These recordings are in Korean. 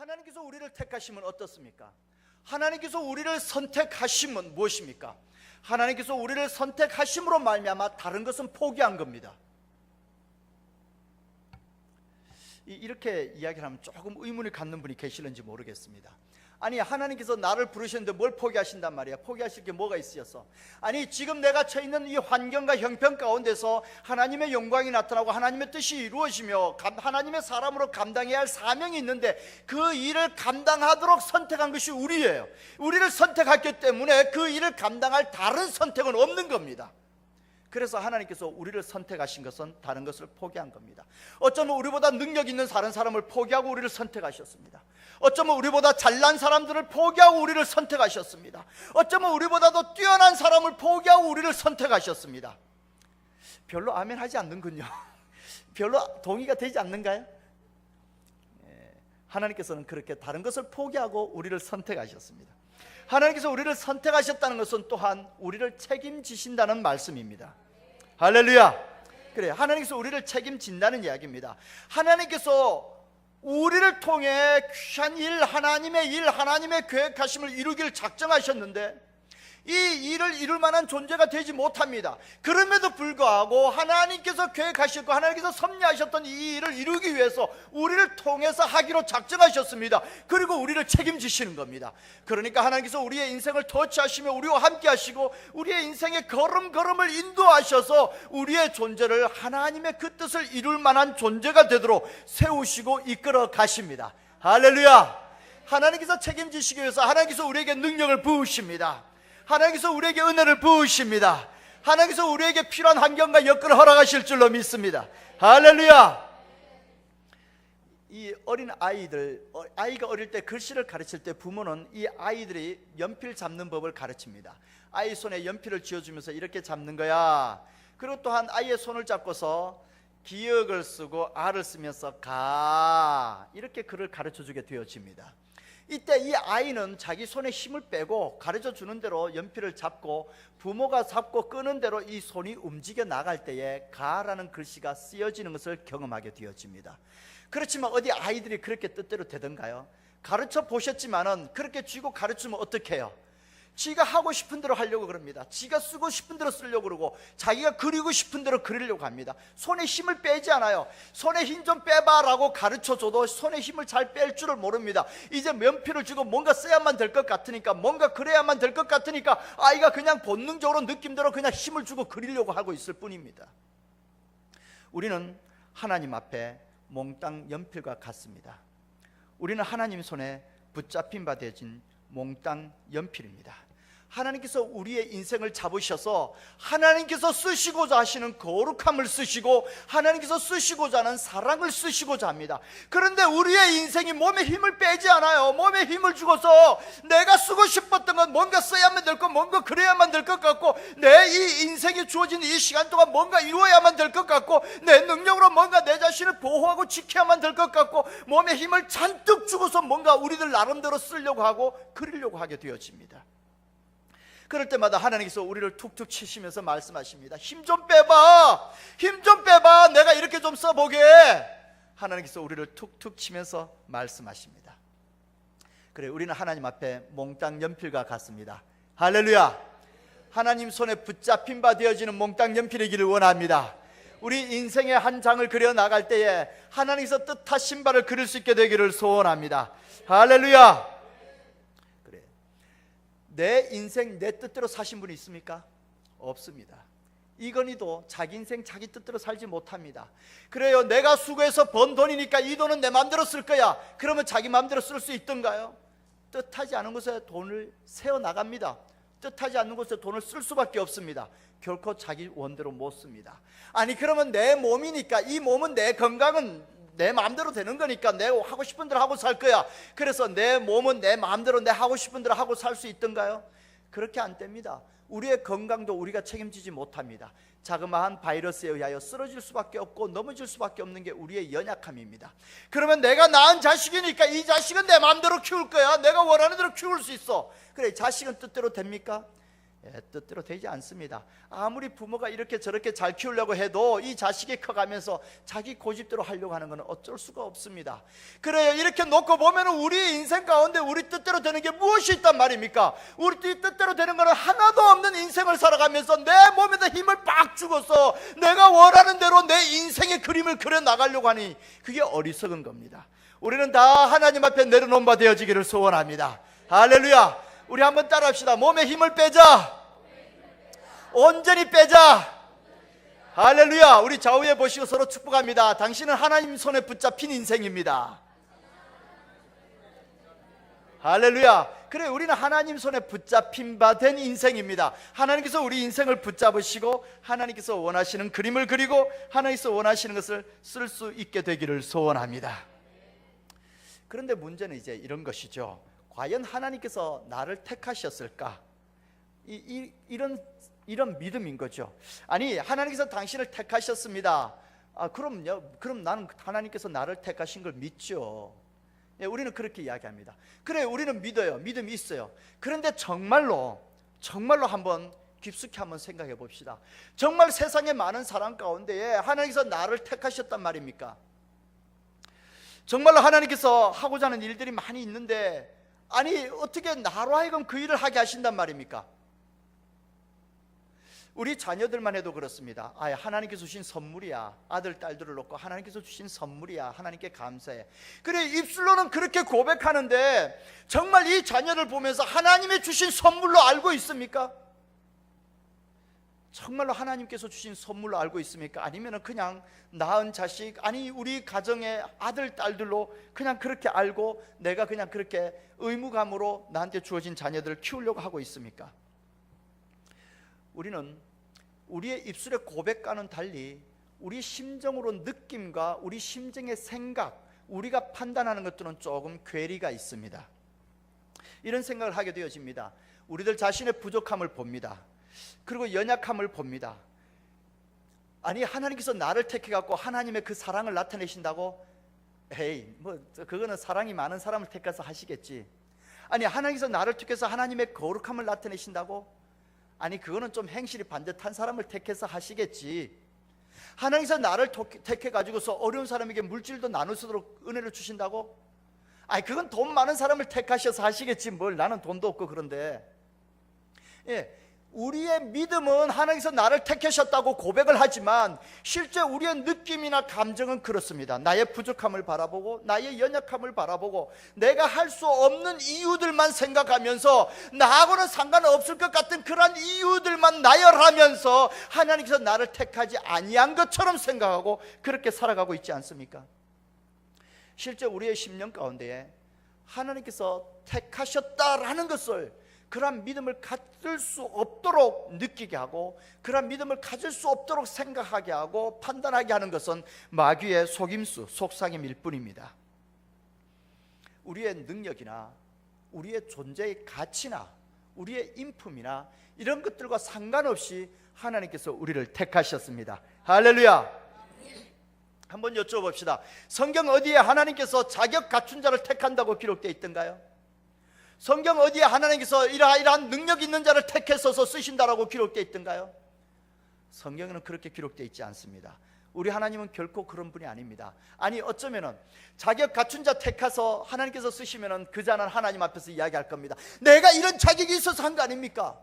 하나님께서 우리를 택하시면 어떻습니까? 하나님께서 우리를 선택하시면 무엇입니까? 하나님께서 우리를 선택하심으로 말미암아 다른 것은 포기한 겁니다. 이렇게 이야기를 하면 조금 의문을 갖는 분이 계실는지 모르겠습니다. 아니, 하나님께서 나를 부르셨는데 뭘 포기하신단 말이야? 포기하실 게 뭐가 있어서? 아니, 지금 내가 처해 있는 이 환경과 형편 가운데서 하나님의 영광이 나타나고 하나님의 뜻이 이루어지며 하나님의 사람으로 감당해야 할 사명이 있는데 그 일을 감당하도록 선택한 것이 우리예요. 우리를 선택했기 때문에 그 일을 감당할 다른 선택은 없는 겁니다. 그래서 하나님께서 우리를 선택하신 것은 다른 것을 포기한 겁니다. 어쩌면 우리보다 능력 있는 다른 사람을 포기하고 우리를 선택하셨습니다. 어쩌면 우리보다 잘난 사람들을 포기하고 우리를 선택하셨습니다. 어쩌면 우리보다도 뛰어난 사람을 포기하고 우리를 선택하셨습니다. 별로 아멘 하지 않는군요. 별로 동의가 되지 않는가요? 하나님께서는 그렇게 다른 것을 포기하고 우리를 선택하셨습니다. 하나님께서 우리를 선택하셨다는 것은 또한 우리를 책임지신다는 말씀입니다. 할렐루야. 그래, 하나님께서 우리를 책임진다는 이야기입니다. 하나님께서 우리를 통해 귀한 일, 하나님의 계획하심을 이루기를 작정하셨는데 이 일을 이룰 만한 존재가 되지 못합니다. 그럼에도 불구하고 하나님께서 계획하셨고 하나님께서 섭리하셨던 이 일을 이루기 위해서 우리를 통해서 하기로 작정하셨습니다. 그리고 우리를 책임지시는 겁니다. 그러니까 하나님께서 우리의 인생을 터치하시며 우리와 함께 하시고 우리의 인생의 걸음걸음을 인도하셔서 우리의 존재를 하나님의 그 뜻을 이룰 만한 존재가 되도록 세우시고 이끌어 가십니다. 할렐루야. 하나님께서 책임지시기 위해서 하나님께서 우리에게 능력을 부으십니다. 하나님께서 우리에게 은혜를 부으십니다. 하나님께서 우리에게 필요한 환경과 여건을 허락하실 줄로 믿습니다. 할렐루야. 이 어린 아이가 어릴 때 글씨를 가르칠 때 부모는 이 아이들이 연필 잡는 법을 가르칩니다. 아이 손에 연필을 쥐어주면서 이렇게 잡는 거야. 그리고 또한 아이의 손을 잡고서 기역을 쓰고 아를 쓰면서 가, 이렇게 글을 가르쳐주게 되어집니다. 이때 이 아이는 자기 손에 힘을 빼고 가르쳐 주는 대로 연필을 잡고 부모가 잡고 끄는 대로 이 손이 움직여 나갈 때에 가라는 글씨가 쓰여지는 것을 경험하게 되어집니다. 그렇지만 어디 아이들이 그렇게 뜻대로 되던가요? 가르쳐 보셨지만은 그렇게 쥐고 가르치면 어떻게 해요? 지가 하고 싶은 대로 하려고 그럽니다. 지가 쓰고 싶은 대로 쓰려고 그러고 자기가 그리고 싶은 대로 그리려고 합니다. 손에 힘을 빼지 않아요. 손에 힘 좀 빼봐 라고 가르쳐줘도 손에 힘을 잘 뺄 줄을 모릅니다. 이제 연필을 쥐고 뭔가 써야만 될 것 같으니까, 뭔가 그래야만 될 것 같으니까 아이가 그냥 본능적으로 느낌대로 그냥 힘을 주고 그리려고 하고 있을 뿐입니다. 우리는 하나님 앞에 몽땅 연필과 같습니다. 우리는 하나님 손에 붙잡힌 바 되진 몽땅 연필입니다. 하나님께서 우리의 인생을 잡으셔서 하나님께서 쓰시고자 하시는 거룩함을 쓰시고 하나님께서 쓰시고자 하는 사랑을 쓰시고자 합니다. 그런데 우리의 인생이 몸에 힘을 빼지 않아요. 몸에 힘을 주고서 내가 쓰고 싶었던 건 뭔가 써야만 될 것, 뭔가 그래야만 될 것 같고 내 이 인생이 주어진 이 시간 동안 뭔가 이루어야만 될 것 같고 내 능력으로 뭔가 내 자신을 보호하고 지켜야만 될 것 같고 몸에 힘을 잔뜩 주고서 뭔가 우리들 나름대로 쓰려고 하고 그리려고 하게 되어집니다. 그럴 때마다 하나님께서 우리를 툭툭 치시면서 말씀하십니다. 힘 좀 빼봐, 힘 좀 빼봐, 내가 이렇게 좀 써보게. 하나님께서 우리를 툭툭 치면서 말씀하십니다. 그래, 우리는 하나님 앞에 몽땅 연필과 같습니다. 할렐루야. 하나님 손에 붙잡힌 바 되어지는 몽땅 연필이기를 원합니다. 우리 인생의 한 장을 그려 나갈 때에 하나님께서 뜻하신 바를 그릴 수 있게 되기를 소원합니다. 할렐루야. 내 인생 내 뜻대로 사신 분이 있습니까? 없습니다. 이건희도 자기 인생 자기 뜻대로 살지 못합니다. 그래요, 내가 수고해서 번 돈이니까 이 돈은 내 마음대로 쓸 거야. 그러면 자기 마음대로 쓸 수 있던가요? 뜻하지 않은 곳에 돈을 세워나갑니다. 뜻하지 않는 곳에 돈을 쓸 수밖에 없습니다. 결코 자기 원대로 못 씁니다. 아니, 그러면 내 몸이니까, 이 몸은 내 건강은 내 마음대로 되는 거니까 내 하고 싶은 대로 하고 살 거야. 그래서 내 몸은 내 마음대로 내 하고 싶은 대로 하고 살 수 있던가요? 그렇게 안 됩니다. 우리의 건강도 우리가 책임지지 못합니다. 자그마한 바이러스에 의하여 쓰러질 수밖에 없고 넘어질 수밖에 없는 게 우리의 연약함입니다. 그러면 내가 낳은 자식이니까 이 자식은 내 마음대로 키울 거야. 내가 원하는 대로 키울 수 있어. 그래, 자식은 뜻대로 됩니까? 뜻대로 되지 않습니다. 아무리 부모가 이렇게 저렇게 잘 키우려고 해도 이 자식이 커가면서 자기 고집대로 하려고 하는 것은 어쩔 수가 없습니다. 그래요. 이렇게 놓고 보면 우리 인생 가운데 우리 뜻대로 되는 게 무엇이 있단 말입니까? 우리 뜻대로 되는 것은 하나도 없는 인생을 살아가면서 내 몸에다 힘을 빡 주고서 내가 원하는 대로 내 인생의 그림을 그려 나가려고 하니 그게 어리석은 겁니다. 우리는 다 하나님 앞에 내려놓은 바 되어지기를 소원합니다. 할렐루야. 우리 한번 따라합시다. 몸에 힘을 빼자. 온전히 빼자. 할렐루야. 우리 좌우에 보시고 서로 축복합니다. 당신은 하나님 손에 붙잡힌 인생입니다. 할렐루야. 그래, 우리는 하나님 손에 붙잡힌 바 된 인생입니다. 하나님께서 우리 인생을 붙잡으시고 하나님께서 원하시는 그림을 그리고 하나님께서 원하시는 것을 쓸 수 있게 되기를 소원합니다. 그런데 문제는 이제 이런 것이죠. 과연 하나님께서 나를 택하셨을까? 이런 믿음인 거죠. 아니, 하나님께서 당신을 택하셨습니다. 그럼요. 그럼 나는 하나님께서 나를 택하신 걸 믿죠. 예, 우리는 그렇게 이야기합니다. 그래, 우리는 믿어요. 믿음이 있어요. 그런데 정말로 한번 깊숙이 한번 생각해 봅시다. 정말 세상의 많은 사람 가운데에 하나님께서 나를 택하셨단 말입니까? 정말로 하나님께서 하고자 하는 일들이 많이 있는데, 아니, 어떻게 나로 하여금 그 일을 하게 하신단 말입니까? 우리 자녀들만 해도 그렇습니다. 하나님께서 주신 선물이야. 아들, 딸들을 놓고 하나님께서 주신 선물이야. 하나님께 감사해. 그래, 입술로는 그렇게 고백하는데 정말 이 자녀를 보면서 하나님의 주신 선물로 알고 있습니까? 정말로 하나님께서 주신 선물로 알고 있습니까? 아니면 그냥 낳은 자식, 아니 우리 가정의 아들, 딸들로 그냥 그렇게 알고 내가 그냥 그렇게 의무감으로 나한테 주어진 자녀들을 키우려고 하고 있습니까? 우리는 우리의 입술의 고백과는 달리 우리 심정으로 느낌과 우리 심정의 생각, 우리가 판단하는 것들은 조금 괴리가 있습니다. 이런 생각을 하게 되어집니다. 우리들 자신의 부족함을 봅니다. 그리고 연약함을 봅니다. 아니, 하나님께서 나를 택해갖고 하나님의 그 사랑을 나타내신다고? 에이, 그거는 사랑이 많은 사람을 택해서 하시겠지. 아니, 하나님께서 나를 택해서 하나님의 거룩함을 나타내신다고? 아니, 그거는 좀 행실이 반듯한 사람을 택해서 하시겠지. 하나님께서 나를 택해가지고서 어려운 사람에게 물질도 나눌 수 있도록 은혜를 주신다고? 아니, 그건 돈 많은 사람을 택하셔서 하시겠지. 뭘, 나는 돈도 없고. 그런데 우리의 믿음은 하나님께서 나를 택하셨다고 고백을 하지만 실제 우리의 느낌이나 감정은 그렇습니다. 나의 부족함을 바라보고 나의 연약함을 바라보고 내가 할 수 없는 이유들만 생각하면서 나하고는 상관없을 것 같은 그러한 이유들만 나열하면서 하나님께서 나를 택하지 아니한 것처럼 생각하고 그렇게 살아가고 있지 않습니까? 실제 우리의 심령 가운데에 하나님께서 택하셨다라는 것을, 그러한 믿음을 가질 수 없도록 느끼게 하고 그러한 믿음을 가질 수 없도록 생각하게 하고 판단하게 하는 것은 마귀의 속임수, 속삭임일 뿐입니다. 우리의 능력이나 우리의 존재의 가치나 우리의 인품이나 이런 것들과 상관없이 하나님께서 우리를 택하셨습니다. 할렐루야. 한번 여쭤봅시다. 성경 어디에 하나님께서 자격 갖춘 자를 택한다고 기록되어 있던가요? 성경 어디에 하나님께서 이러한 능력 있는 자를 택해서 쓰신다라고 기록되어 있던가요? 성경에는 그렇게 기록되어 있지 않습니다. 우리 하나님은 결코 그런 분이 아닙니다. 아니, 어쩌면은 자격 갖춘 자 택해서 하나님께서 쓰시면은 그 자는 하나님 앞에서 이야기할 겁니다. 내가 이런 자격이 있어서 한 거 아닙니까?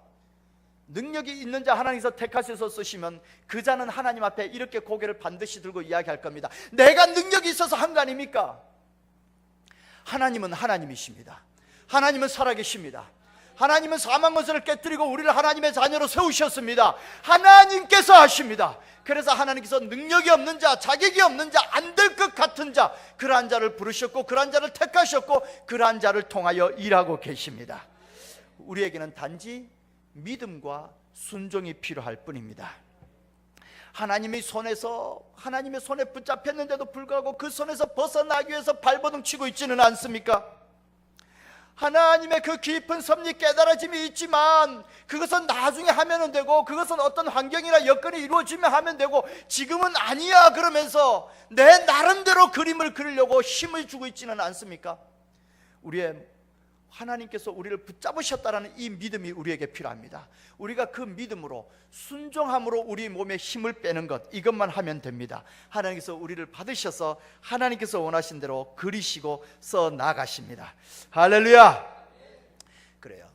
능력이 있는 자 하나님께서 택하셔서 쓰시면 그 자는 하나님 앞에 이렇게 고개를 반드시 들고 이야기할 겁니다. 내가 능력이 있어서 한 거 아닙니까? 하나님은 하나님이십니다. 하나님은 살아계십니다. 하나님은 사망 권세를 깨뜨리고 우리를 하나님의 자녀로 세우셨습니다. 하나님께서 하십니다. 그래서 하나님께서 능력이 없는 자, 자격이 없는 자, 안 될 것 같은 자, 그러한 자를 부르셨고 그러한 자를 택하셨고 그러한 자를 통하여 일하고 계십니다. 우리에게는 단지 믿음과 순종이 필요할 뿐입니다. 하나님의 손에 붙잡혔는데도 불구하고 그 손에서 벗어나기 위해서 발버둥 치고 있지는 않습니까? 하나님의 그 깊은 섭리 깨달아짐이 있지만 그것은 나중에 하면 되고, 그것은 어떤 환경이나 여건이 이루어지면 하면 되고, 지금은 아니야 그러면서 내 나름대로 그림을 그리려고 힘을 주고 있지는 않습니까? 우리의 하나님께서 우리를 붙잡으셨다는 이 믿음이 우리에게 필요합니다. 우리가 그 믿음으로 순종함으로 우리 몸에 힘을 빼는 것, 이것만 하면 됩니다. 하나님께서 우리를 받으셔서 하나님께서 원하신 대로 그리시고 써 나가십니다. 할렐루야. 그래요.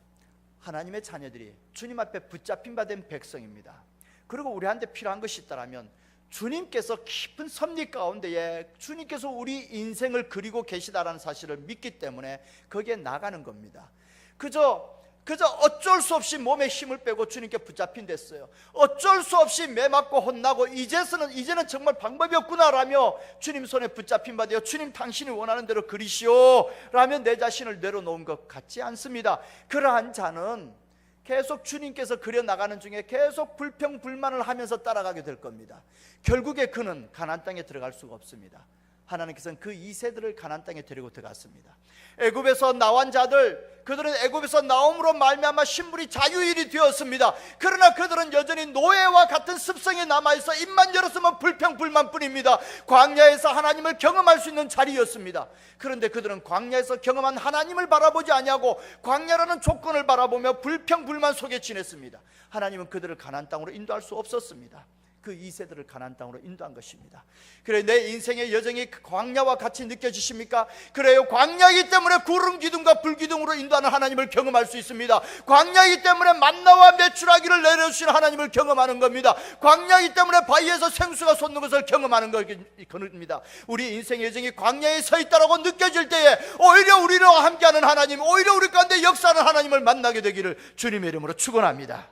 하나님의 자녀들이 주님 앞에 붙잡힌 바 된 백성입니다. 그리고 우리한테 필요한 것이 있다면 주님께서 깊은 섭리 가운데에 주님께서 우리 인생을 그리고 계시다라는 사실을 믿기 때문에 거기에 나가는 겁니다. 그저 어쩔 수 없이 몸에 힘을 빼고 주님께 붙잡힌 됐어요. 어쩔 수 없이 매 맞고 혼나고 이제는 정말 방법이 없구나라며 주님 손에 붙잡힌 바 되어 주님 당신이 원하는 대로 그리시오 라며 내 자신을 내려놓은 것 같지 않습니다. 그러한 자는 계속 주님께서 그려나가는 중에 계속 불평불만을 하면서 따라가게 될 겁니다. 결국에 그는 가나안 땅에 들어갈 수가 없습니다. 하나님께서는 그 2세들을 가나안 땅에 데리고 들어갔습니다. 애굽에서 나온 자들, 그들은 애굽에서 나옴으로 말미암아 신분이 자유인이 되었습니다. 그러나 그들은 여전히 노예와 같은 습성이 남아있어 입만 열었으면 불평불만뿐입니다. 광야에서 하나님을 경험할 수 있는 자리였습니다. 그런데 그들은 광야에서 경험한 하나님을 바라보지 아니하고 광야라는 조건을 바라보며 불평불만 속에 지냈습니다. 하나님은 그들을 가나안 땅으로 인도할 수 없었습니다. 그 2세들을 가나안 땅으로 인도한 것입니다. 그래, 내 인생의 여정이 광야와 같이 느껴지십니까? 그래요. 광야이기 때문에 구름 기둥과 불 기둥으로 인도하는 하나님을 경험할 수 있습니다. 광야이기 때문에 만나와 메추라기를 내려주시는 하나님을 경험하는 겁니다. 광야이기 때문에 바위에서 생수가 솟는 것을 경험하는 겁니다. 우리 인생의 여정이 광야에 서 있다라고 느껴질 때에 오히려 우리와 함께하는 하나님, 오히려 우리 가운데 역사하는 하나님을 만나게 되기를 주님의 이름으로 축원합니다.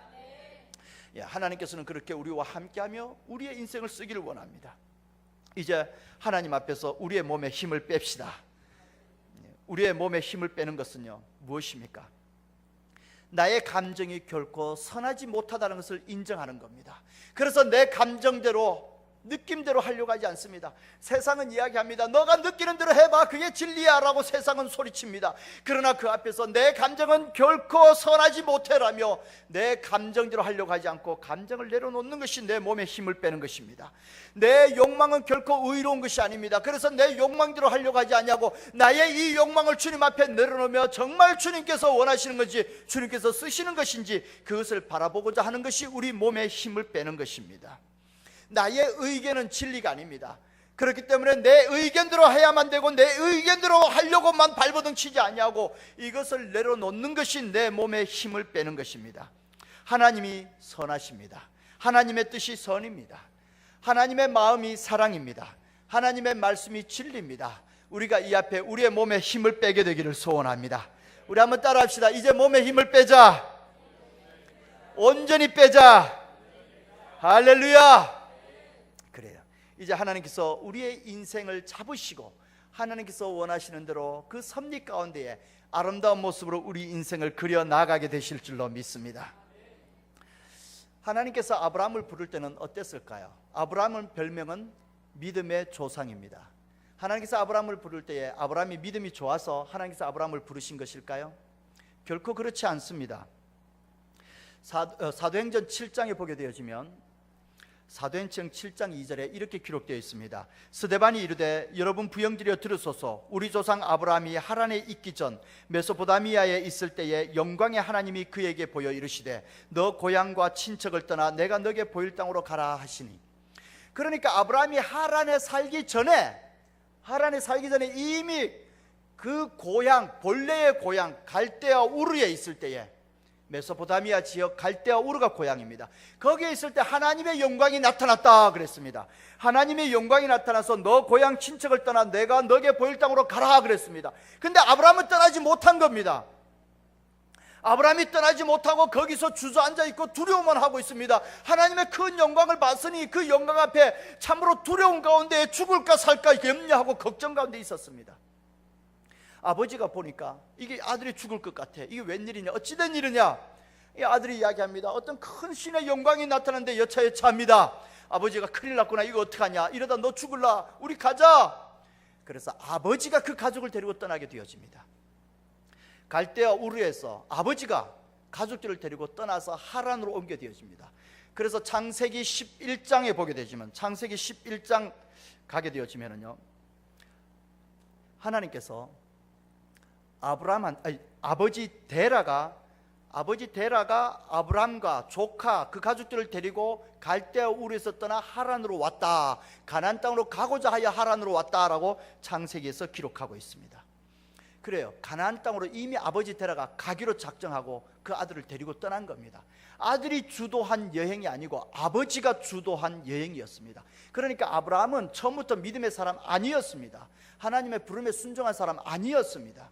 하나님께서는 그렇게 우리와 함께하며 우리의 인생을 쓰기를 원합니다. 이제 하나님 앞에서 우리의 몸에 힘을 뺍시다. 우리의 몸에 힘을 빼는 것은요, 무엇입니까? 나의 감정이 결코 선하지 못하다는 것을 인정하는 겁니다. 그래서 내 감정대로, 느낌대로 하려고 하지 않습니다. 세상은 이야기합니다. 너가 느끼는 대로 해봐, 그게 진리야 라고 세상은 소리칩니다. 그러나 그 앞에서 내 감정은 결코 선하지 못해라며 내 감정대로 하려고 하지 않고 감정을 내려놓는 것이 내 몸에 힘을 빼는 것입니다. 내 욕망은 결코 의로운 것이 아닙니다. 그래서 내 욕망대로 하려고 하지 않냐고 나의 이 욕망을 주님 앞에 내려놓으며 정말 주님께서 원하시는 건지, 주님께서 쓰시는 것인지 그것을 바라보고자 하는 것이 우리 몸에 힘을 빼는 것입니다. 나의 의견은 진리가 아닙니다. 그렇기 때문에 내 의견대로 해야만 되고 내 의견대로 하려고만 발버둥 치지 아니하고 이것을 내려놓는 것이 내 몸에 힘을 빼는 것입니다. 하나님이 선하십니다. 하나님의 뜻이 선입니다. 하나님의 마음이 사랑입니다. 하나님의 말씀이 진리입니다. 우리가 이 앞에 우리의 몸에 힘을 빼게 되기를 소원합니다. 우리 한번 따라합시다. 이제 몸에 힘을 빼자. 온전히 빼자. 할렐루야. 그래요. 이제 하나님께서 우리의 인생을 잡으시고 하나님께서 원하시는 대로 그 섭리 가운데에 아름다운 모습으로 우리 인생을 그려 나가게 되실 줄로 믿습니다. 하나님께서 아브라함을 부를 때는 어땠을까요? 아브라함은 별명은 믿음의 조상입니다. 하나님께서 아브라함을 부를 때에 아브라함이 믿음이 좋아서 하나님께서 아브라함을 부르신 것일까요? 결코 그렇지 않습니다. 사도행전 7장에 보게 되어지면 사도행전 7장 2절에 이렇게 기록되어 있습니다. 스데반이 이르되 여러분 부영들여 들으소서. 우리 조상 아브라함이 하란에 있기 전 메소포타미아에 있을 때에 영광의 하나님이 그에게 보여 이르시되 너 고향과 친척을 떠나 내가 너게 보일 땅으로 가라 하시니. 그러니까 아브라함이 하란에 살기 전에 이미 그 고향, 본래의 고향 갈대아 우르에 있을 때에, 메소포타미아 지역 갈대아 우르가 고향입니다. 거기에 있을 때 하나님의 영광이 나타났다 그랬습니다. 하나님의 영광이 나타나서 너 고향 친척을 떠나 내가 너게 보일 땅으로 가라 그랬습니다. 근데 아브라함은 떠나지 못한 겁니다. 아브라함이 떠나지 못하고 거기서 주저앉아 있고 두려움만 하고 있습니다. 하나님의 큰 영광을 봤으니 그 영광 앞에 참으로 두려움 가운데 죽을까 살까 염려하고 걱정 가운데 있었습니다. 아버지가 보니까 이게 아들이 죽을 것 같아. 이게 웬일이냐, 어찌된 일이냐. 이 아들이 이야기합니다. 어떤 큰 신의 영광이 나타났는데 여차여차합니다. 아버지가 큰일 났구나, 이거 어떡하냐, 이러다 너 죽을라, 우리 가자. 그래서 아버지가 그 가족을 데리고 떠나게 되어집니다. 갈대아 우르에서 아버지가 가족들을 데리고 떠나서 하란으로 옮겨 되어집니다. 그래서 창세기 11장에 보게 되지만, 창세기 11장 가게 되어지면요, 하나님께서 아버지 데라가 아브람과 조카 그 가족들을 데리고 갈대아 우르에서 떠나 하란으로 왔다. 가나안 땅으로 가고자 하여 하란으로 왔다라고 창세기에서 기록하고 있습니다. 그래요. 가나안 땅으로 이미 아버지 데라가 가기로 작정하고 그 아들을 데리고 떠난 겁니다. 아들이 주도한 여행이 아니고 아버지가 주도한 여행이었습니다. 그러니까 아브라함은 처음부터 믿음의 사람 아니었습니다. 하나님의 부름에 순종한 사람 아니었습니다.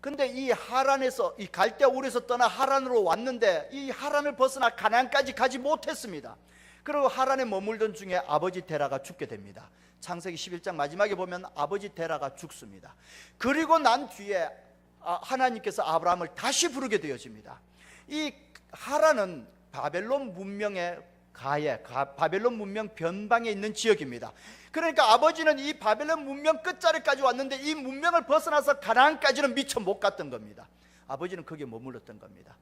근데 이 하란에서, 이 갈대아 우르에서 떠나 하란으로 왔는데 이 하란을 벗어나 가나안까지 가지 못했습니다. 그리고 하란에 머물던 중에 아버지 데라가 죽게 됩니다. 창세기 11장 마지막에 보면 아버지 데라가 죽습니다. 그리고 난 뒤에 하나님께서 아브라함을 다시 부르게 되어집니다. 이 하란은 바벨론 문명의 바벨론 문명 변방에 있는 지역입니다. 그러니까 아버지는 이 바벨론 문명 끝자리까지 왔는데 이 문명을 벗어나서 가나안까지는 미처 못 갔던 겁니다. 아버지는 거기에 머물렀던 겁니다.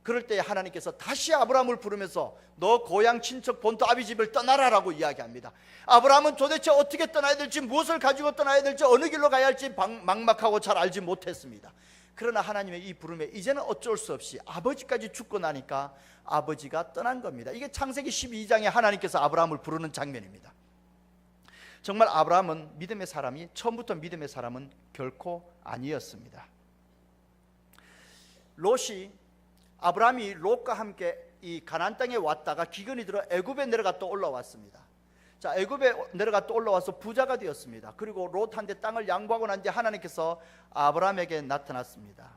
그럴 때 하나님께서 다시 아브라함을 부르면서 너 고향 친척 본토 아비 집을 떠나라라고 이야기합니다. 아브라함은 도대체 어떻게 떠나야 될지, 무엇을 가지고 떠나야 될지, 어느 길로 가야 할지 막막하고 잘 알지 못했습니다. 그러나 하나님의 이 부름에 이제는 어쩔 수 없이 아버지까지 죽고 나니까 아버지가 떠난 겁니다. 이게 창세기 12장에 하나님께서 아브라함을 부르는 장면입니다. 정말 아브라함은 믿음의 사람이, 처음부터 믿음의 사람은 결코 아니었습니다. 아브라함이 롯과 함께 이 가나안 땅에 왔다가 기근이 들어 애굽에 내려갔다 올라왔습니다. 자, 애굽에 내려갔다 올라와서 부자가 되었습니다. 그리고 롯한테 땅을 양보하고 난 뒤에 하나님께서 아브라함에게 나타났습니다.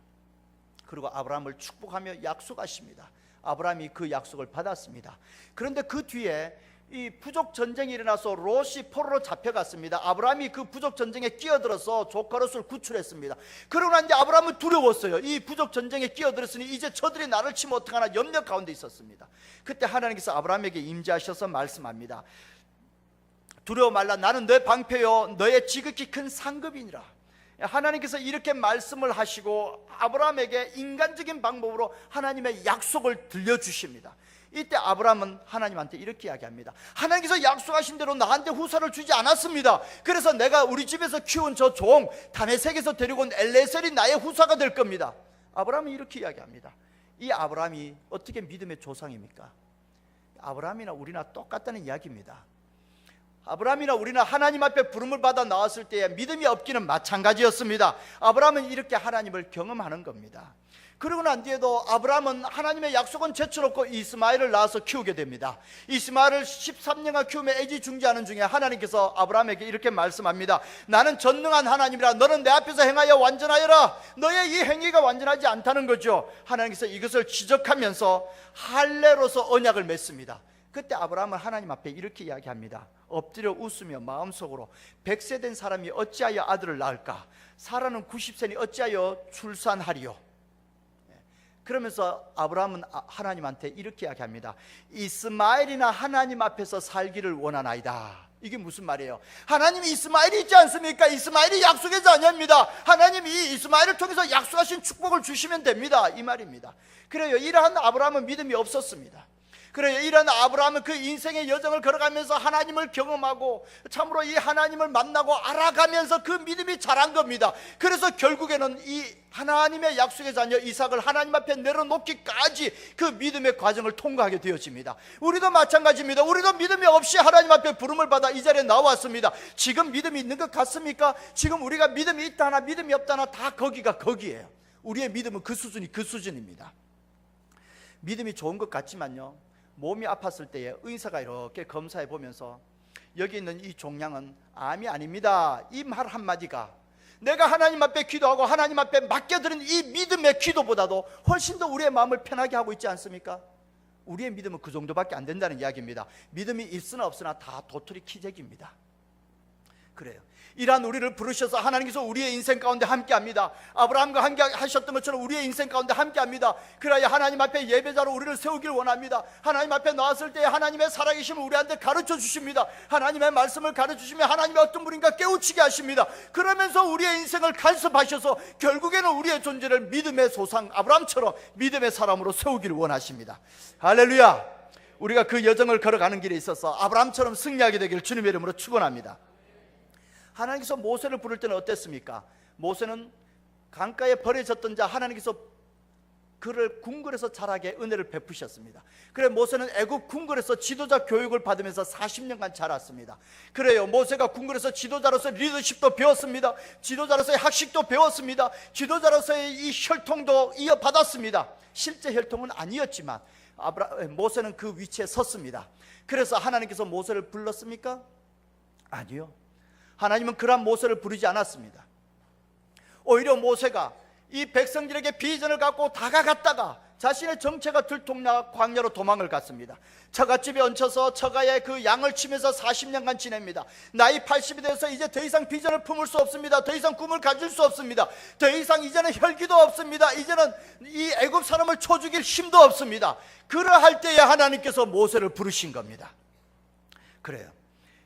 그리고 아브라함을 축복하며 약속하십니다. 아브라함이 그 약속을 받았습니다. 그런데 그 뒤에 이 부족 전쟁이 일어나서 롯이 포로로 잡혀갔습니다. 아브라함이 그 부족 전쟁에 끼어들어서 조카 롯을 구출했습니다. 그러고 난 뒤에 아브라함은 두려웠어요. 이 부족 전쟁에 끼어들었으니 이제 저들이 나를 치면 어떡하나 염려 가운데 있었습니다. 그때 하나님께서 아브라함에게 임재하셔서 말씀합니다. 두려워 말라. 나는 내 방패요 너의 지극히 큰 상급이니라. 하나님께서 이렇게 말씀을 하시고 아브라함에게 인간적인 방법으로 하나님의 약속을 들려주십니다. 이때 아브라함은 하나님한테 이렇게 이야기합니다. 하나님께서 약속하신 대로 나한테 후사를 주지 않았습니다. 그래서 내가 우리 집에서 키운 저 종 다메섹에서 데리고 온 엘레셀이 나의 후사가 될 겁니다. 아브라함은 이렇게 이야기합니다. 이 아브라함이 어떻게 믿음의 조상입니까? 아브라함이나 우리나 똑같다는 이야기입니다. 아브라함이나 우리나 하나님 앞에 부름을 받아 나왔을 때에 믿음이 없기는 마찬가지였습니다. 아브라함은 이렇게 하나님을 경험하는 겁니다. 그러고 난 뒤에도 아브라함은 하나님의 약속은 제쳐놓고 이스마엘을 낳아서 키우게 됩니다. 이스마엘을 13년간 키우며 애지중지하는 중에 하나님께서 아브라함에게 이렇게 말씀합니다. 나는 전능한 하나님이라. 너는 내 앞에서 행하여 완전하여라. 너의 이 행위가 완전하지 않다는 거죠. 하나님께서 이것을 지적하면서 할례로서 언약을 맺습니다. 그때 아브라함은 하나님 앞에 이렇게 이야기합니다. 엎드려 웃으며 마음속으로 100세 된 사람이 어찌하여 아들을 낳을까? 사라는 90세니 어찌하여 출산하리요? 그러면서 아브라함은 하나님한테 이렇게 이야기합니다. 이스마엘이나 하나님 앞에서 살기를 원하나이다. 이게 무슨 말이에요? 하나님이 이스마엘이 있지 않습니까? 이스마엘이 약속의 자녀입니다. 하나님이 이 이스마엘을 통해서 약속하신 축복을 주시면 됩니다. 이 말입니다. 그래요. 이러한 아브라함은 믿음이 없었습니다. 그래요. 이런 아브라함은 그 인생의 여정을 걸어가면서 하나님을 경험하고 참으로 이 하나님을 만나고 알아가면서 그 믿음이 자란 겁니다. 그래서 결국에는 이 하나님의 약속의 자녀 이삭을 하나님 앞에 내려놓기까지 그 믿음의 과정을 통과하게 되어집니다. 우리도 마찬가지입니다. 우리도 믿음이 없이 하나님 앞에 부름을 받아 이 자리에 나왔습니다. 지금 믿음이 있는 것 같습니까? 지금 우리가 믿음이 있다 하나 믿음이 없다 하나 다 거기가 거기예요. 우리의 믿음은 그 수준이 그 수준입니다. 믿음이 좋은 것 같지만요, 몸이 아팠을 때에 의사가 이렇게 검사해 보면서 여기 있는 이 종양은 암이 아닙니다, 이 말 한마디가 내가 하나님 앞에 기도하고 하나님 앞에 맡겨드린 이 믿음의 기도보다도 훨씬 더 우리의 마음을 편하게 하고 있지 않습니까? 우리의 믿음은 그 정도밖에 안 된다는 이야기입니다. 믿음이 있으나 없으나 다 도토리 키재기입니다. 그래요. 이러한 우리를 부르셔서 하나님께서 우리의 인생 가운데 함께합니다. 아브라함과 함께 하셨던 것처럼 우리의 인생 가운데 함께합니다. 그래야 하나님 앞에 예배자로 우리를 세우길 원합니다. 하나님 앞에 나왔을 때 하나님의 살아계심을 우리한테 가르쳐 주십니다. 하나님의 말씀을 가르쳐 주시며 하나님의 어떤 분인가 깨우치게 하십니다. 그러면서 우리의 인생을 간섭하셔서 결국에는 우리의 존재를 믿음의 조상 아브라함처럼 믿음의 사람으로 세우길 원하십니다. 할렐루야. 우리가 그 여정을 걸어가는 길에 있어서 아브라함처럼 승리하게 되기를 주님의 이름으로 축원합니다. 하나님께서 모세를 부를 때는 어땠습니까? 모세는 강가에 버려졌던 자 하나님께서 그를 궁궐에서 자라게 은혜를 베푸셨습니다. 그래 모세는 애굽 궁궐에서 지도자 교육을 받으면서 40년간 자랐습니다. 그래요, 모세가 궁궐에서 지도자로서 리더십도 배웠습니다. 지도자로서의 학식도 배웠습니다. 지도자로서의 이 혈통도 이어받았습니다. 실제 혈통은 아니었지만 모세는 그 위치에 섰습니다. 그래서 하나님께서 모세를 불렀습니까? 아니요. 하나님은 그런 모세를 부르지 않았습니다. 오히려 모세가 이 백성들에게 비전을 갖고 다가갔다가 자신의 정체가 들통나 광야로 도망을 갔습니다. 처갓집에 얹혀서 처가에 그 양을 치면서 40년간 지냅니다. 나이 80이 돼서 이제 더 이상 비전을 품을 수 없습니다. 더 이상 꿈을 가질 수 없습니다. 더 이상 이제는 혈기도 없습니다. 이제는 이 애굽 사람을 쳐 죽일 힘도 없습니다. 그러할 때에 하나님께서 모세를 부르신 겁니다. 그래요,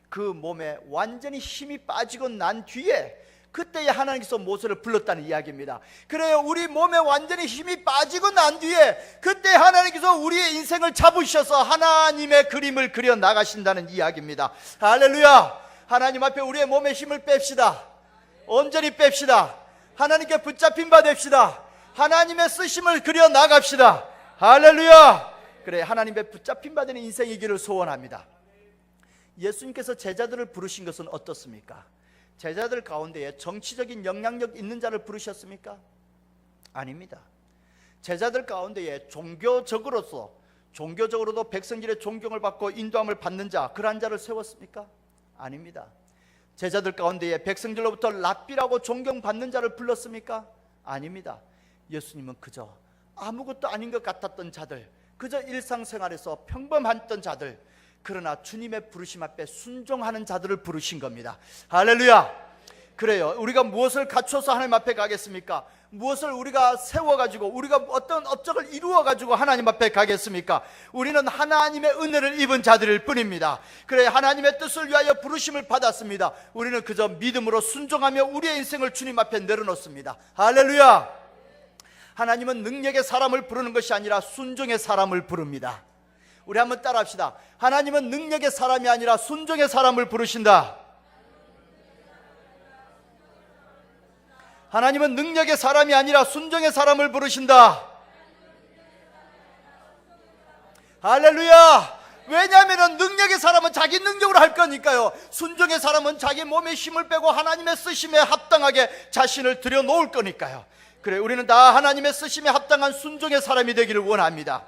그 몸에 완전히 힘이 빠지고 난 뒤에 그때에 하나님께서 모세를 불렀다는 이야기입니다. 그래요, 우리 몸에 완전히 힘이 빠지고 난 뒤에 그때 하나님께서 우리의 인생을 잡으셔서 하나님의 그림을 그려 나가신다는 이야기입니다. 할렐루야. 하나님 앞에 우리의 몸에 힘을 뺍시다. 온전히 뺍시다. 하나님께 붙잡힌 바 됩시다. 하나님의 쓰심을 그려 나갑시다. 할렐루야. 그래, 하나님의 붙잡힌 바 되는 인생이기를 소원합니다. 예수님께서 제자들을 부르신 것은 어떻습니까? 제자들 가운데에 정치적인 영향력 있는 자를 부르셨습니까? 아닙니다. 제자들 가운데에 종교적으로도 백성들의 존경을 받고 인도함을 받는 자, 그러한 자를 세웠습니까? 아닙니다. 제자들 가운데에 백성들로부터 랍비라고 존경받는 자를 불렀습니까? 아닙니다. 예수님은 그저 아무것도 아닌 것 같았던 자들, 그저 일상생활에서 평범했던 자들, 그러나 주님의 부르심 앞에 순종하는 자들을 부르신 겁니다. 할렐루야. 그래요, 우리가 무엇을 갖춰서 하나님 앞에 가겠습니까? 무엇을 우리가 세워가지고 우리가 어떤 업적을 이루어가지고 하나님 앞에 가겠습니까? 우리는 하나님의 은혜를 입은 자들일 뿐입니다. 그래, 하나님의 뜻을 위하여 부르심을 받았습니다. 우리는 그저 믿음으로 순종하며 우리의 인생을 주님 앞에 내려놓습니다. 할렐루야. 하나님은 능력의 사람을 부르는 것이 아니라 순종의 사람을 부릅니다. 우리 한번 따라합시다. 하나님은 능력의 사람이 아니라 순종의 사람을 부르신다. 하나님은 능력의 사람이 아니라 순종의 사람을 부르신다. 할렐루야. 왜냐하면 능력의 사람은 자기 능력으로 할 거니까요. 순종의 사람은 자기 몸에 힘을 빼고 하나님의 쓰심에 합당하게 자신을 들여놓을 거니까요. 그래, 우리는 다 하나님의 쓰심에 합당한 순종의 사람이 되기를 원합니다.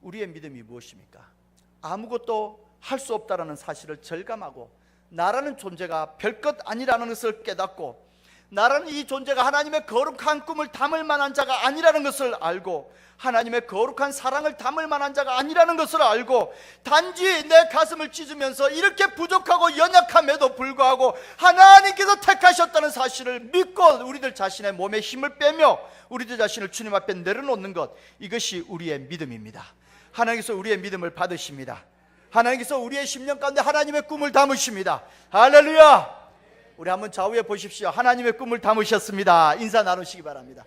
우리의 믿음이 무엇입니까? 아무것도 할 수 없다라는 사실을 절감하고, 나라는 존재가 별것 아니라는 것을 깨닫고, 나라는 이 존재가 하나님의 거룩한 꿈을 담을 만한 자가 아니라는 것을 알고, 하나님의 거룩한 사랑을 담을 만한 자가 아니라는 것을 알고, 단지 내 가슴을 찢으면서 이렇게 부족하고 연약함에도 불구하고 하나님께서 택하셨다는 사실을 믿고 우리들 자신의 몸에 힘을 빼며 우리들 자신을 주님 앞에 내려놓는 것, 이것이 우리의 믿음입니다. 하나님께서 우리의 믿음을 받으십니다. 하나님께서 우리의 심령 가운데 하나님의 꿈을 담으십니다. 할렐루야. 우리 한번 좌우에 보십시오. 하나님의 꿈을 담으셨습니다. 인사 나누시기 바랍니다.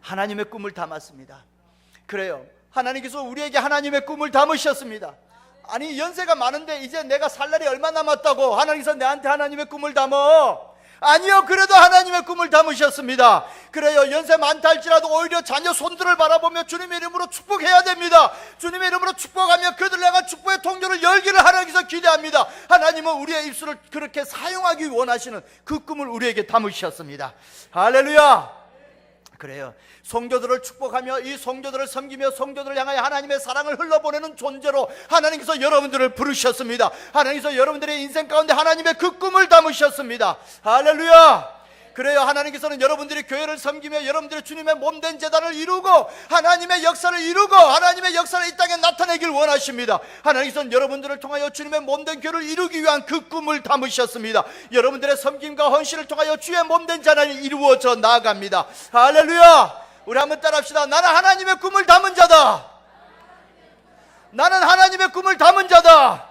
하나님의 꿈을 담았습니다. 그래요, 하나님께서 우리에게 하나님의 꿈을 담으셨습니다. 아니, 연세가 많은데 이제 내가 살 날이 얼마 남았다고 하나님께서 내한테 하나님의 꿈을 담어? 아니요, 그래도 하나님의 꿈을 담으셨습니다. 그래요, 연세 많다 할지라도 오히려 자녀 손들을 바라보며 주님의 이름으로 축복해야 됩니다. 주님의 이름으로 축복하며 그들 향한 축복의 통로를 열기를 하나님께서 기대합니다. 하나님은 우리의 입술을 그렇게 사용하기 원하시는 그 꿈을 우리에게 담으셨습니다. 할렐루야. 그래요, 성도들을 축복하며 이 성도들을 섬기며 성도들을 향하여 하나님의 사랑을 흘러보내는 존재로 하나님께서 여러분들을 부르셨습니다. 하나님께서 여러분들의 인생 가운데 하나님의 그 꿈을 담으셨습니다. 할렐루야. 그래요, 하나님께서는 여러분들이 교회를 섬기며 여러분들이 주님의 몸된 제단을 이루고 하나님의 역사를 이루고 하나님의 역사를 이 땅에 나타내길 원하십니다. 하나님께서는 여러분들을 통하여 주님의 몸된 교회를 이루기 위한 그 꿈을 담으셨습니다. 여러분들의 섬김과 헌신을 통하여 주의 몸된 제단이 이루어져 나아갑니다. 할렐루야. 우리 한번 따라합시다. 나는 하나님의 꿈을 담은 자다. 나는 하나님의 꿈을 담은 자다.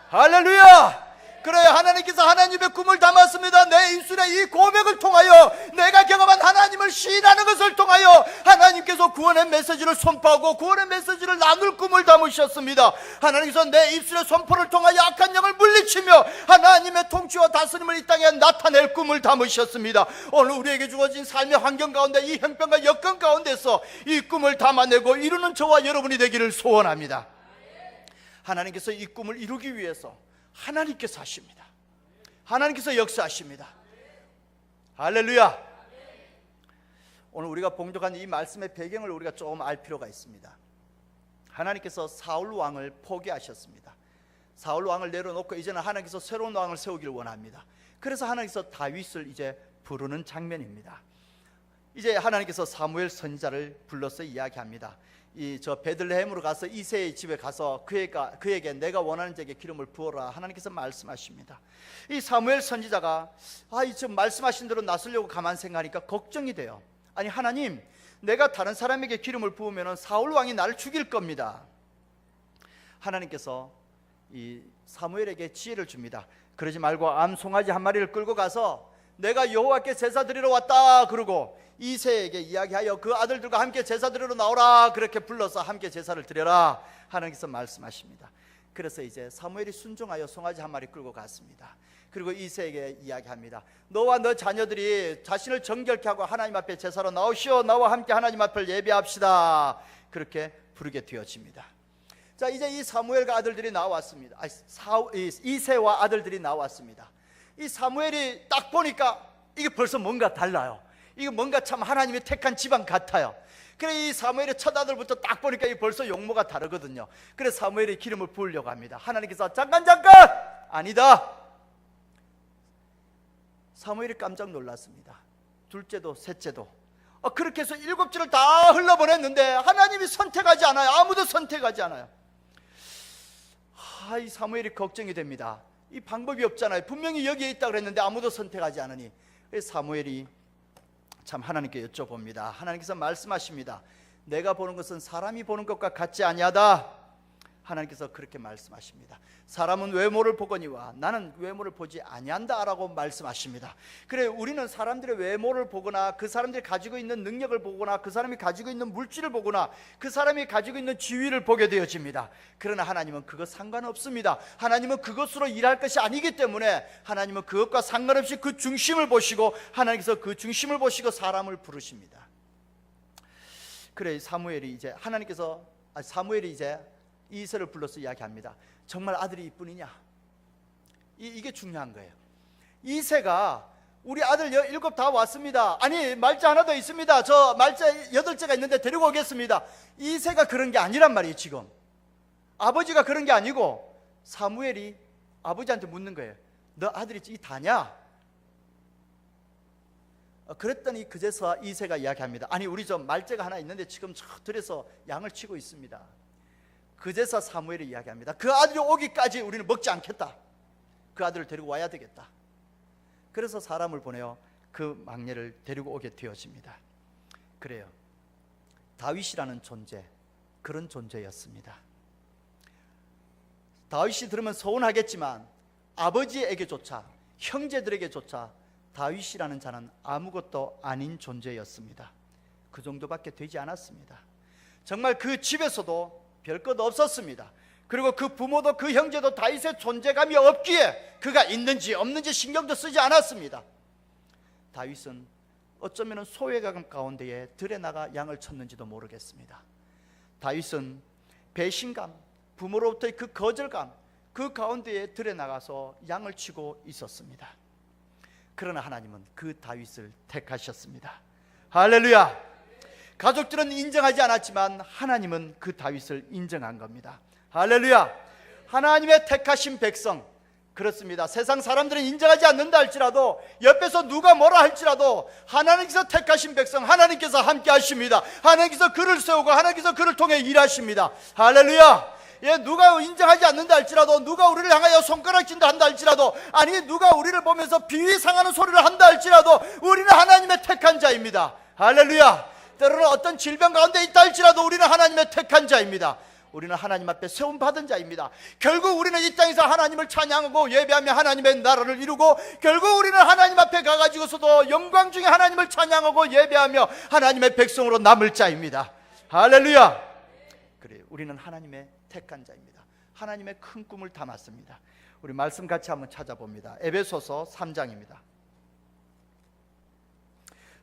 할렐루야. 그래, 하나님께서 하나님의 꿈을 담았습니다. 내 입술의 이 고백을 통하여 내가 경험한 하나님을 시인하는 것을 통하여 하나님께서 구원의 메시지를 선포하고 구원의 메시지를 나눌 꿈을 담으셨습니다. 하나님께서 내 입술의 선포를 통하여 악한 영을 물리치며 하나님의 통치와 다스림을 이 땅에 나타낼 꿈을 담으셨습니다. 오늘 우리에게 주어진 삶의 환경 가운데 이 형편과 여건 가운데서 이 꿈을 담아내고 이루는 저와 여러분이 되기를 소원합니다. 하나님께서 이 꿈을 이루기 위해서 하나님께서 하십니다. 하나님께서 역사하십니다. 할렐루야. 오늘 우리가 봉독한 이 말씀의 배경을 우리가 조금 알 필요가 있습니다. 하나님께서 사울 왕을 포기하셨습니다. 사울 왕을 내려놓고 이제는 하나님께서 새로운 왕을 세우기를 원합니다. 그래서 하나님께서 다윗을 이제 부르는 장면입니다. 이제 하나님께서 사무엘 선지자를 불러서 이야기합니다. 저 베들레헴으로 가서 이새의 집에 가서 그에게 내가 원하는 자에게 기름을 부어라 하나님께서 말씀하십니다. 이 사무엘 선지자가 지금 말씀하신 대로 나서려고 가만 생각하니까 걱정이 돼요. 아니, 하나님, 내가 다른 사람에게 기름을 부으면 사울 왕이 나를 죽일 겁니다. 하나님께서 이 사무엘에게 지혜를 줍니다. 그러지 말고 암송아지 한 마리를 끌고 가서 내가 여호와께 제사 드리러 왔다 그러고 이새에게 이야기하여 그 아들들과 함께 제사 드리러 나오라 그렇게 불러서 함께 제사를 드려라 하나님께서 말씀하십니다. 그래서 이제 사무엘이 순종하여 송아지 한 마리 끌고 갔습니다. 그리고 이새에게 이야기합니다. 너와 너 자녀들이 자신을 정결케 하고 하나님 앞에 제사로 나오시오. 나와 함께 하나님 앞을 예배합시다. 그렇게 부르게 되어집니다. 자, 이제 이 사무엘과 아들들이 나왔습니다. 이새와 아들들이 나왔습니다. 이 사무엘이 딱 보니까 이게 벌써 뭔가 달라요. 이게 뭔가 참 하나님이 택한 집안 같아요. 그래, 이 사무엘의 첫 아들부터 딱 보니까 이 벌써 용모가 다르거든요. 그래 사무엘이 기름을 부으려고 합니다. 하나님께서 잠깐 아니다. 사무엘이 깜짝 놀랐습니다. 둘째도 셋째도 그렇게 해서 7절을 다 흘러보냈는데 하나님이 선택하지 않아요. 아무도 선택하지 않아요. 이 사무엘이 걱정이 됩니다. 이 방법이 없잖아요. 분명히 여기에 있다고 그랬는데 아무도 선택하지 않으니 사무엘이 참 하나님께 여쭤봅니다. 하나님께서 말씀하십니다. 내가 보는 것은 사람이 보는 것과 같지 아니하다. 하나님께서 그렇게 말씀하십니다. 사람은 외모를 보거니와 나는 외모를 보지 아니한다라고 말씀하십니다. 그래, 우리는 사람들의 외모를 보거나 그 사람들이 가지고 있는 능력을 보거나 그 사람이 가지고 있는 물질을 보거나 그 사람이 가지고 있는 지위를 보게 되어집니다. 그러나 하나님은 그것 상관없습니다. 하나님은 그것으로 일할 것이 아니기 때문에 하나님은 그것과 상관없이 그 중심을 보시고 하나님께서 그 중심을 보시고 사람을 부르십니다. 그래, 사무엘이 이제 이새를 불러서 이야기합니다. 정말 아들이 이뿐이냐? 이게 중요한 거예요. 이새가 우리 아들 7 다 왔습니다. 아니, 말자 하나 더 있습니다. 저 말자 8째가 있는데 데리고 오겠습니다. 이새가 그런 게 아니란 말이에요. 지금 아버지가 그런 게 아니고 사무엘이 아버지한테 묻는 거예요. 너 아들이 이 다냐? 그랬더니 그제서 이새가 이야기합니다. 아니, 우리 저 말제가 하나 있는데 지금 저 들에서 양을 치고 있습니다. 그제서 사무엘이 이야기합니다. 그 아들이 오기까지 우리는 먹지 않겠다. 그 아들을 데리고 와야 되겠다. 그래서 사람을 보내어 그 막내를 데리고 오게 되어집니다. 그래요, 다윗이라는 존재, 그런 존재였습니다. 다윗이 들으면 서운하겠지만 아버지에게조차 형제들에게조차 다윗이라는 자는 아무것도 아닌 존재였습니다. 그 정도밖에 되지 않았습니다. 정말 그 집에서도 별것 없었습니다. 그리고 그 부모도 그 형제도 다윗의 존재감이 없기에 그가 있는지 없는지 신경도 쓰지 않았습니다. 다윗은 어쩌면 소외감 가운데에 들에 나가 양을 쳤는지도 모르겠습니다. 다윗은 배신감, 부모로부터의 그 거절감, 그 가운데에 들에 나가서 양을 치고 있었습니다. 그러나 하나님은 그 다윗을 택하셨습니다. 할렐루야. 가족들은 인정하지 않았지만 하나님은 그 다윗을 인정한 겁니다. 할렐루야. 하나님의 택하신 백성, 그렇습니다. 세상 사람들은 인정하지 않는다 할지라도, 옆에서 누가 뭐라 할지라도 하나님께서 택하신 백성, 하나님께서 함께 하십니다. 하나님께서 그를 세우고 하나님께서 그를 통해 일하십니다. 할렐루야. 누가 인정하지 않는다 할지라도, 누가 우리를 향하여 손가락질다 한다 할지라도, 아니 누가 우리를 보면서 비위상하는 소리를 한다 할지라도 우리는 하나님의 택한 자입니다. 할렐루야. 때로는 어떤 질병 가운데 있다 할지라도 우리는 하나님의 택한 자입니다. 우리는 하나님 앞에 세움 받은 자입니다. 결국 우리는 이 땅에서 하나님을 찬양하고 예배하며 하나님의 나라를 이루고, 결국 우리는 하나님 앞에 가가지고서도 영광 중에 하나님을 찬양하고 예배하며 하나님의 백성으로 남을 자입니다. 할렐루야. 그래요, 우리는 하나님의 택한 자입니다. 하나님의 큰 꿈을 담았습니다. 우리 말씀 같이 한번 찾아봅니다. 에베소서 3장입니다.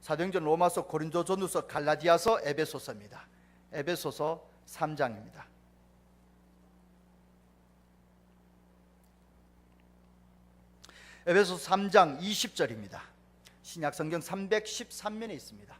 사도행전, 로마서, 고린도전후서, 갈라디아서, 에베소서입니다. 에베소서 3장입니다. 에베소서 3장 20절입니다. 신약성경 313면에 있습니다.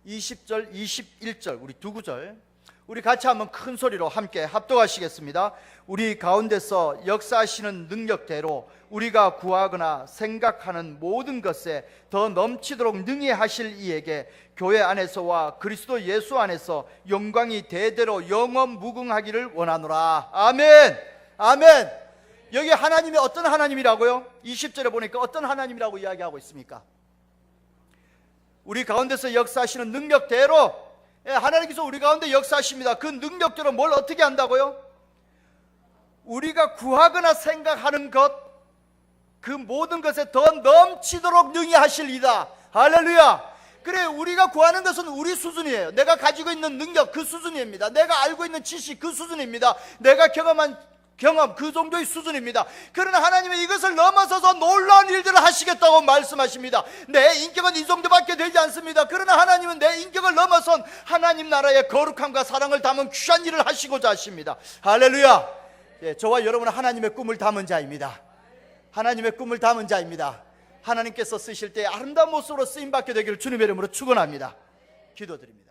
20절, 21절, 우리 두 구절 우리 같이 한번 큰 소리로 함께 합독하시겠습니다. 우리 가운데서 역사하시는 능력대로 우리가 구하거나 생각하는 모든 것에 더 넘치도록 능히 하실 이에게 교회 안에서와 그리스도 예수 안에서 영광이 대대로 영원 무궁하기를 원하노라. 아멘. 아멘. 여기 하나님이 어떤 하나님이라고요? 20절에 보니까 어떤 하나님이라고 이야기하고 있습니까? 우리 가운데서 역사하시는 능력대로, 하나님께서 우리 가운데 역사하십니다. 그 능력대로 뭘 어떻게 한다고요? 우리가 구하거나 생각하는 것, 그 모든 것에 더 넘치도록 능히 하실 이다. 할렐루야. 그래, 우리가 구하는 것은 우리 수준이에요. 내가 가지고 있는 능력 그 수준입니다. 내가 알고 있는 지식 그 수준입니다. 내가 경험한 경험 그 정도의 수준입니다. 그러나 하나님은 이것을 넘어서서 놀라운 일들을 하시겠다고 말씀하십니다. 내 인격은 이 정도밖에 되지 않습니다. 그러나 하나님은 내 인격을 넘어선 하나님 나라의 거룩함과 사랑을 담은 귀한 일을 하시고자 하십니다. 할렐루야. 저와 여러분은 하나님의 꿈을 담은 자입니다. 하나님의 꿈을 담은 자입니다. 하나님께서 쓰실 때 아름다운 모습으로 쓰임받게 되기를 주님의 이름으로 축원합니다. 기도드립니다.